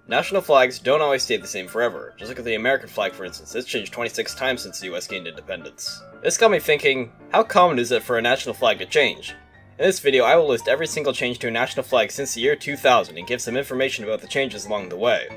National flags don't always stay the same forever. Just look at the American flag for instance, it's changed 26 times since the US gained independence. This got me thinking, how common is it for a national flag to change? In this video, I will list every single change to a national flag since the year 2000 and give some information about the changes along the way.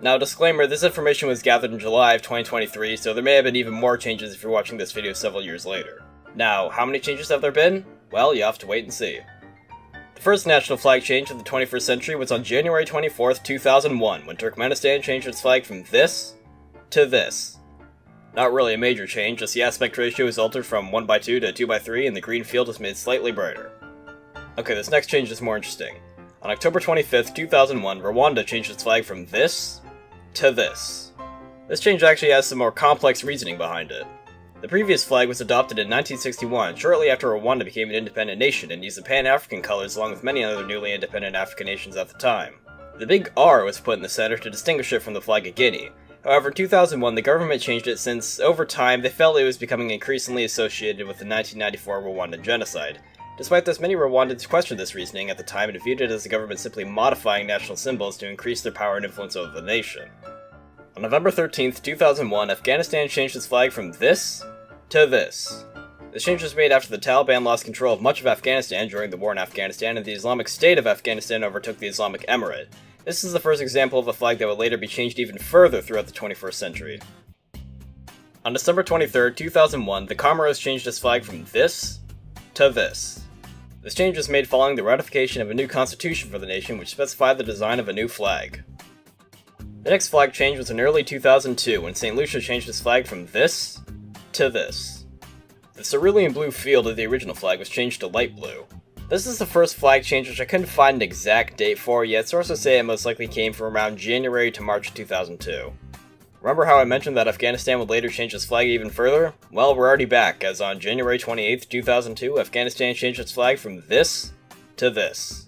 Now, disclaimer, this information was gathered in July of 2023, so there may have been even more changes if you're watching this video several years later. Now, how many changes have there been? Well, you have to wait and see. The first national flag change of the 21st century was on January 24th, 2001, when Turkmenistan changed its flag from this to this. Not really a major change, just the aspect ratio is altered from 1:2 to 2:3 and the green field is made slightly brighter. Okay, this next change is more interesting. On October 25th, 2001, Rwanda changed its flag from this to this. This change actually has some more complex reasoning behind it. The previous flag was adopted in 1961, shortly after Rwanda became an independent nation, and used the Pan-African colors along with many other newly independent African nations at the time. The big R was put in the center to distinguish it from the flag of Guinea. However, in 2001, the government changed it since, over time, they felt it was becoming increasingly associated with the 1994 Rwandan genocide. Despite this, many Rwandans questioned this reasoning at the time and viewed it as the government simply modifying national symbols to increase their power and influence over the nation. On November 13th, 2001, Afghanistan changed its flag from this to this. This change was made after the Taliban lost control of much of Afghanistan during the war in Afghanistan and the Islamic State of Afghanistan overtook the Islamic Emirate. This is the first example of a flag that would later be changed even further throughout the 21st century. On December 23rd, 2001, the Comoros changed its flag from this to this. This change was made following the ratification of a new constitution for the nation which specified the design of a new flag. The next flag change was in early 2002 when St. Lucia changed its flag from this to this. The cerulean blue field of the original flag was changed to light blue. This is the first flag change which I couldn't find an exact date for, yet sources say it most likely came from around January to March 2002. Remember how I mentioned that Afghanistan would later change its flag even further? Well, we're already back, as on January 28th, 2002, Afghanistan changed its flag from this to this.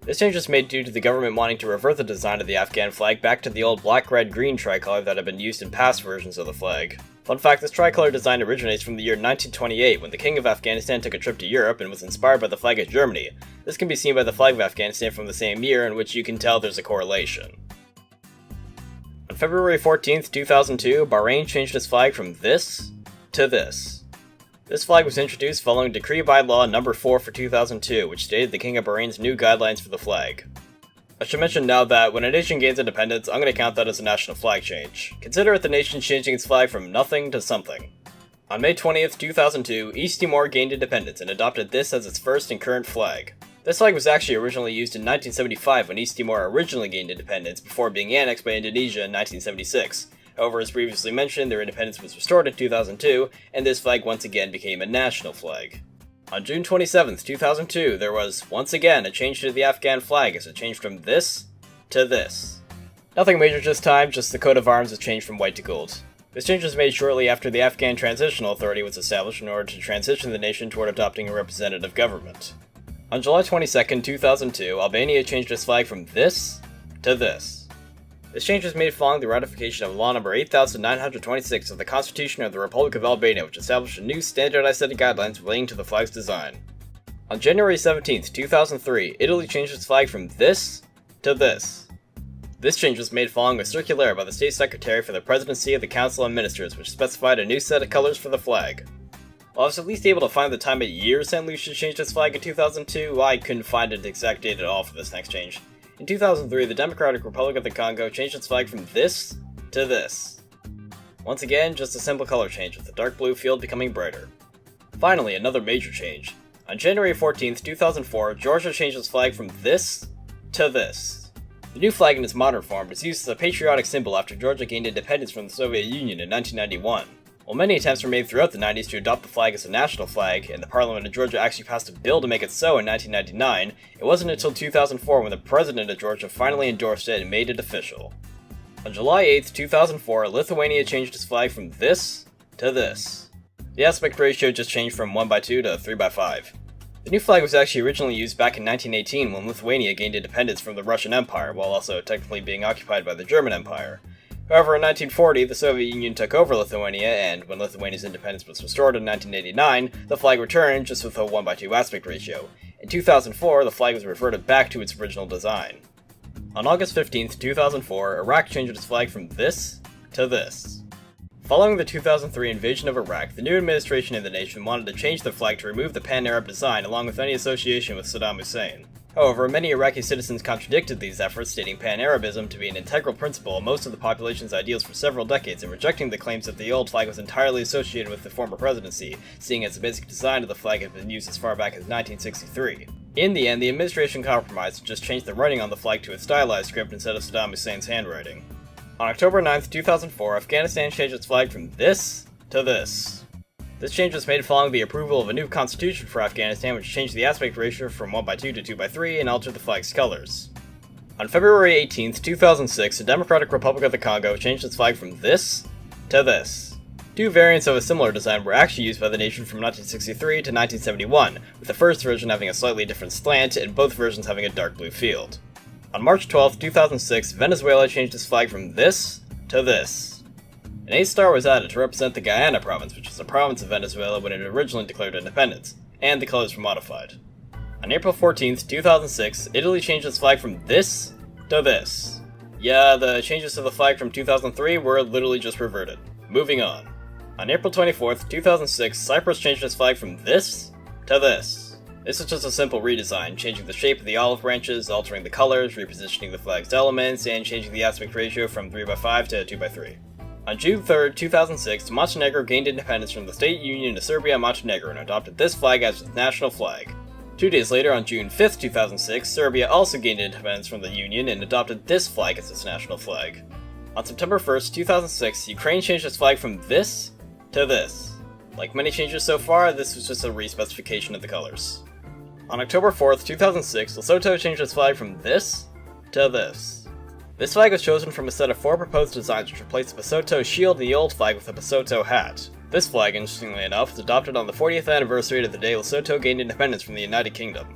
This change was made due to the government wanting to revert the design of the Afghan flag back to the old black-red-green tricolor that had been used in past versions of the flag. Fun fact, this tricolor design originates from the year 1928 when the King of Afghanistan took a trip to Europe and was inspired by the flag of Germany. This can be seen by the flag of Afghanistan from the same year, in which you can tell there's a correlation. On February 14th, 2002, Bahrain changed its flag from this to this. This flag was introduced following Decree by Law No. 4 for 2002, which stated the King of Bahrain's new guidelines for the flag. I should mention now that when a nation gains independence, I'm going to count that as a national flag change. Consider it the nation changing its flag from nothing to something. On May 20th, 2002, East Timor gained independence and adopted this as its first and current flag. This flag was actually originally used in 1975 when East Timor originally gained independence before being annexed by Indonesia in 1976. However, as previously mentioned, their independence was restored in 2002, and this flag once again became a national flag. On June 27th, 2002, there was, once again, a change to the Afghan flag as it changed from this to this. Nothing major this time, just the coat of arms was changed from white to gold. This change was made shortly after the Afghan Transitional Authority was established in order to transition the nation toward adopting a representative government. On July 22nd, 2002, Albania changed its flag from this to this. This change was made following the ratification of Law No. 8926 of the Constitution of the Republic of Albania, which established a new standardized set of guidelines relating to the flag's design. On January 17, 2003, Italy changed its flag from this to this. This change was made following a circular by the State Secretary for the Presidency of the Council of Ministers, which specified a new set of colors for the flag. While I was at least able to find the time of year St. Lucia changed its flag in 2002, I couldn't find an exact date at all for this next change. In 2003, the Democratic Republic of the Congo changed its flag from this to this. Once again, just a simple color change, with the dark blue field becoming brighter. Finally, another major change. On January 14th, 2004, Georgia changed its flag from this to this. The new flag in its modern form was used as a patriotic symbol after Georgia gained independence from the Soviet Union in 1991. While many attempts were made throughout the 90s to adopt the flag as a national flag, and the Parliament of Georgia actually passed a bill to make it so in 1999, it wasn't until 2004 when the President of Georgia finally endorsed it and made it official. On July 8th, 2004, Lithuania changed its flag from this to this. The aspect ratio just changed from 1:2 to 3:5. The new flag was actually originally used back in 1918 when Lithuania gained independence from the Russian Empire, while also technically being occupied by the German Empire. However, in 1940, the Soviet Union took over Lithuania, and when Lithuania's independence was restored in 1989, the flag returned, just with a 1:2 aspect ratio. In 2004, the flag was reverted back to its original design. On August 15th, 2004, Iraq changed its flag from this to this. Following the 2003 invasion of Iraq, the new administration in the nation wanted to change the flag to remove the pan-Arab design along with any association with Saddam Hussein. However, many Iraqi citizens contradicted these efforts, stating pan-Arabism to be an integral principle of most of the population's ideals for several decades and rejecting the claims that the old flag was entirely associated with the former presidency, seeing as the basic design of the flag had been used as far back as 1963. In the end, the administration compromised and just changed the writing on the flag to a stylized script instead of Saddam Hussein's handwriting. On October 9th, 2004, Afghanistan changed its flag from this to this. This change was made following the approval of a new constitution for Afghanistan, which changed the aspect ratio from 1:2 to 2:3 and altered the flag's colors. On February 18th, 2006, the Democratic Republic of the Congo changed its flag from this to this. Two variants of a similar design were actually used by the nation from 1963 to 1971, with the first version having a slightly different slant and both versions having a dark blue field. On March 12th, 2006, Venezuela changed its flag from this to this. An A-star was added to represent the Guyana province, which was a province of Venezuela when it originally declared independence, and the colors were modified. On April 14th, 2006, Italy changed its flag from this to this. Yeah, the changes to the flag from 2003 were literally just reverted. Moving on. On April 24th, 2006, Cyprus changed its flag from this to this. This is just a simple redesign, changing the shape of the olive branches, altering the colors, repositioning the flag's elements, and changing the aspect ratio from 3:5 to 2:3. On June 3rd, 2006, Montenegro gained independence from the state union of Serbia and Montenegro and adopted this flag as its national flag. 2 days later, on June 5th, 2006, Serbia also gained independence from the union and adopted this flag as its national flag. On September 1st, 2006, Ukraine changed its flag from this to this. Like many changes so far, this was just a re-specification of the colors. On October 4th, 2006, Lesotho changed its flag from this to this. This flag was chosen from a set of 4 proposed designs which replaced the Basotho shield and the old flag with a Basotho hat. This flag, interestingly enough, was adopted on the 40th anniversary of the day Lesotho gained independence from the United Kingdom.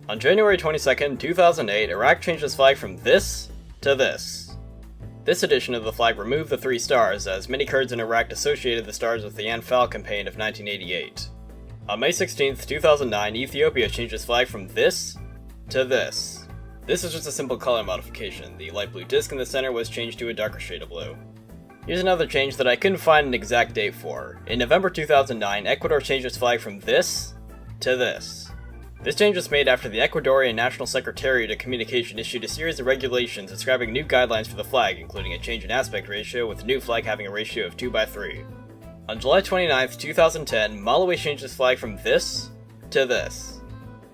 On January 22nd, 2008, Iraq changed its flag from this to this. This edition of the flag removed the 3 stars, as many Kurds in Iraq associated the stars with the Anfal campaign of 1988. On May 16th, 2009, Ethiopia changed its flag from this to this. This is just a simple color modification. The light blue disc in the center was changed to a darker shade of blue. Here's another change that I couldn't find an exact date for. In November 2009, Ecuador changed its flag from this to this. This change was made after the Ecuadorian National Secretariat of Communication issued a series of regulations describing new guidelines for the flag, including a change in aspect ratio, with the new flag having a ratio of 2:3. On July 29th, 2010, Malawi changed its flag from this to this.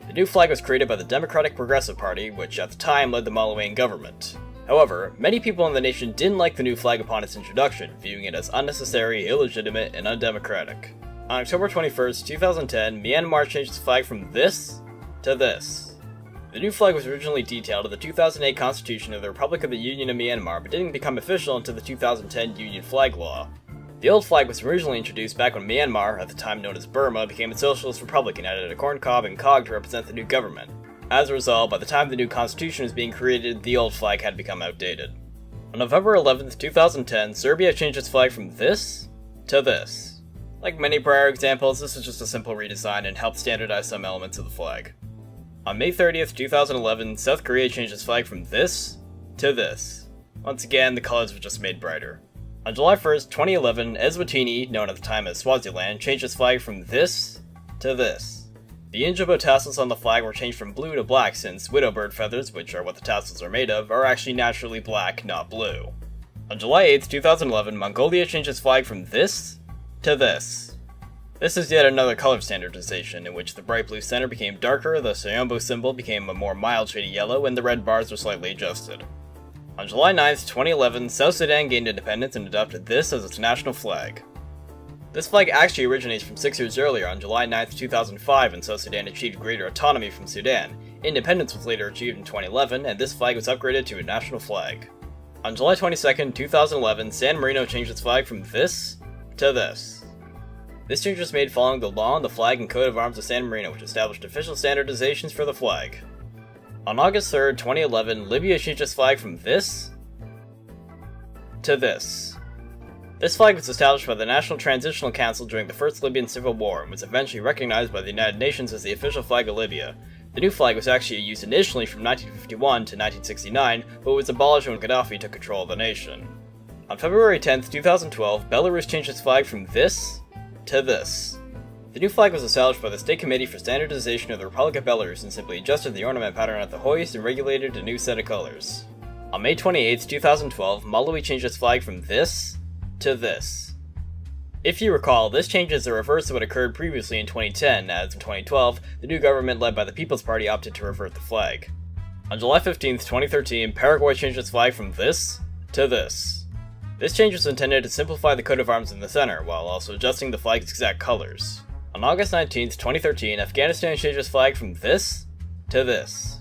The new flag was created by the Democratic Progressive Party, which at the time led the Malawian government. However, many people in the nation didn't like the new flag upon its introduction, viewing it as unnecessary, illegitimate, and undemocratic. On October 21st, 2010, Myanmar changed its flag from this to this. The new flag was originally detailed in the 2008 Constitution of the Republic of the Union of Myanmar, but didn't become official until the 2010 Union Flag Law. The old flag was originally introduced back when Myanmar, at the time known as Burma, became a socialist republic and added a corncob and cog to represent the new government. As a result, by the time the new constitution was being created, the old flag had become outdated. On November 11th, 2010, Serbia changed its flag from this to this. Like many prior examples, this is just a simple redesign and helped standardize some elements of the flag. On May 30th, 2011, South Korea changed its flag from this to this. Once again, the colors were just made brighter. On July 1st, 2011, Eswatini, known at the time as Swaziland, changed its flag from this to this. The Injabo tassels on the flag were changed from blue to black since widowbird feathers, which are what the tassels are made of, are actually naturally black, not blue. On July 8th, 2011, Mongolia changed its flag from this to this. This is yet another color standardization, in which the bright blue center became darker, the Sayombo symbol became a more mild shade of yellow, and the red bars were slightly adjusted. On July 9th, 2011, South Sudan gained independence and adopted this as its national flag. This flag actually originates from 6 years earlier on July 9th, 2005, when South Sudan achieved greater autonomy from Sudan. Independence was later achieved in 2011, and this flag was upgraded to a national flag. On July 22nd, 2011, San Marino changed its flag from this to this. This change was made following the law on the flag and coat of arms of San Marino, which established official standardizations for the flag. On August 3rd, 2011, Libya changed its flag from this to this. This flag was established by the National Transitional Council during the First Libyan Civil War and was eventually recognized by the United Nations as the official flag of Libya. The new flag was actually used initially from 1951 to 1969, but was abolished when Gaddafi took control of the nation. On February 10, 2012, Belarus changed its flag from this to this. The new flag was established by the State Committee for Standardization of the Republic of Belarus and simply adjusted the ornament pattern at the hoist and regulated a new set of colors. On May 28, 2012, Malawi changed its flag from this to this. If you recall, this change is the reverse of what occurred previously in 2010, as in 2012, the new government led by the People's Party opted to revert the flag. On July 15, 2013, Paraguay changed its flag from this to this. This change was intended to simplify the coat of arms in the center, while also adjusting the flag's exact colors. On August 19, 2013, Afghanistan changed its flag from this to this.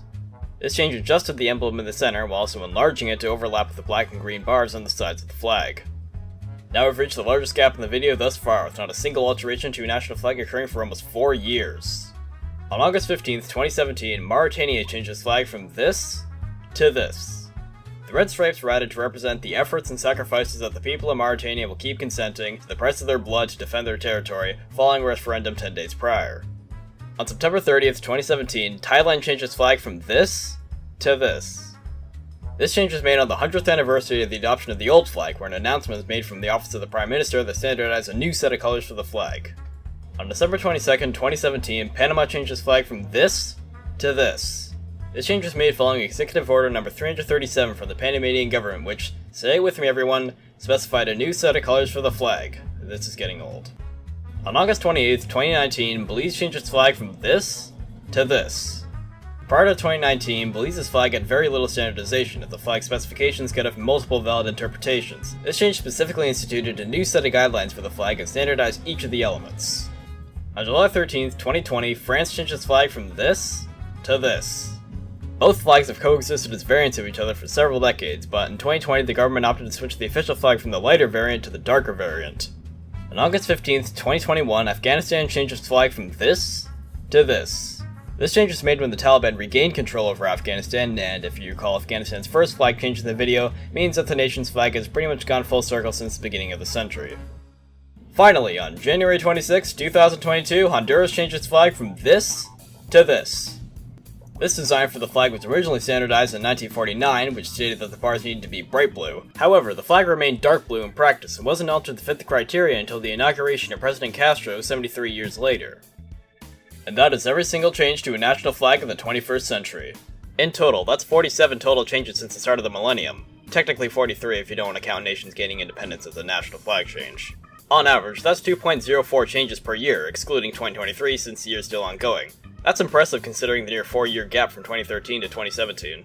This change adjusted the emblem in the center while also enlarging it to overlap with the black and green bars on the sides of the flag. Now we've reached the largest gap in the video thus far, with not a single alteration to a national flag occurring for almost 4 years. On August 15, 2017, Mauritania changed its flag from this to this. The red stripes were added to represent the efforts and sacrifices that the people of Mauritania will keep consenting to the price of their blood to defend their territory following a referendum 10 days prior. On September 30th, 2017, Thailand changed its flag from this to this. This change was made on the 100th anniversary of the adoption of the old flag, where an announcement was made from the office of the Prime Minister that standardized a new set of colors for the flag. On December 22nd, 2017, Panama changed its flag from this to this. This change was made following Executive Order No. 337 from the Panamanian government, which, say it with me everyone, specified a new set of colors for the flag. This is getting old. On August 28, 2019, Belize changed its flag from this to this. Prior to 2019, Belize's flag had very little standardization, as the flag specifications could have multiple valid interpretations. This change specifically instituted a new set of guidelines for the flag and standardized each of the elements. On July 13, 2020, France changed its flag from this to this. Both flags have coexisted as variants of each other for several decades, but in 2020 the government opted to switch the official flag from the lighter variant to the darker variant. On August 15, 2021, Afghanistan changed its flag from this to this. This change was made when the Taliban regained control over Afghanistan, and if you recall, Afghanistan's first flag change in the video means that the nation's flag has pretty much gone full circle since the beginning of the century. Finally, on January 26, 2022, Honduras changed its flag from this to this. This design for the flag was originally standardized in 1949, which stated that the bars needed to be bright blue. However, the flag remained dark blue in practice and wasn't altered to fit the criteria until the inauguration of President Castro 73 years later. And that is every single change to a national flag in the 21st century. In total, that's 47 total changes since the start of the millennium. Technically 43 if you don't want to count nations gaining independence as a national flag change. On average, that's 2.04 changes per year, excluding 2023 since the year is still ongoing. That's impressive considering the near 4-year gap from 2013 to 2017.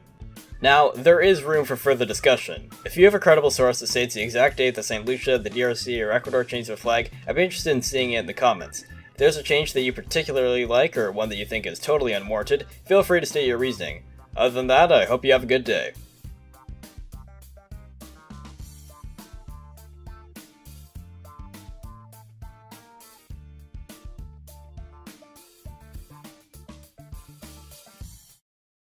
Now, there is room for further discussion. If you have a credible source that states the exact date that St. Lucia, the DRC, or Ecuador changed their flag, I'd be interested in seeing it in the comments. If there's a change that you particularly like, or one that you think is totally unwarranted, feel free to state your reasoning. Other than that, I hope you have a good day.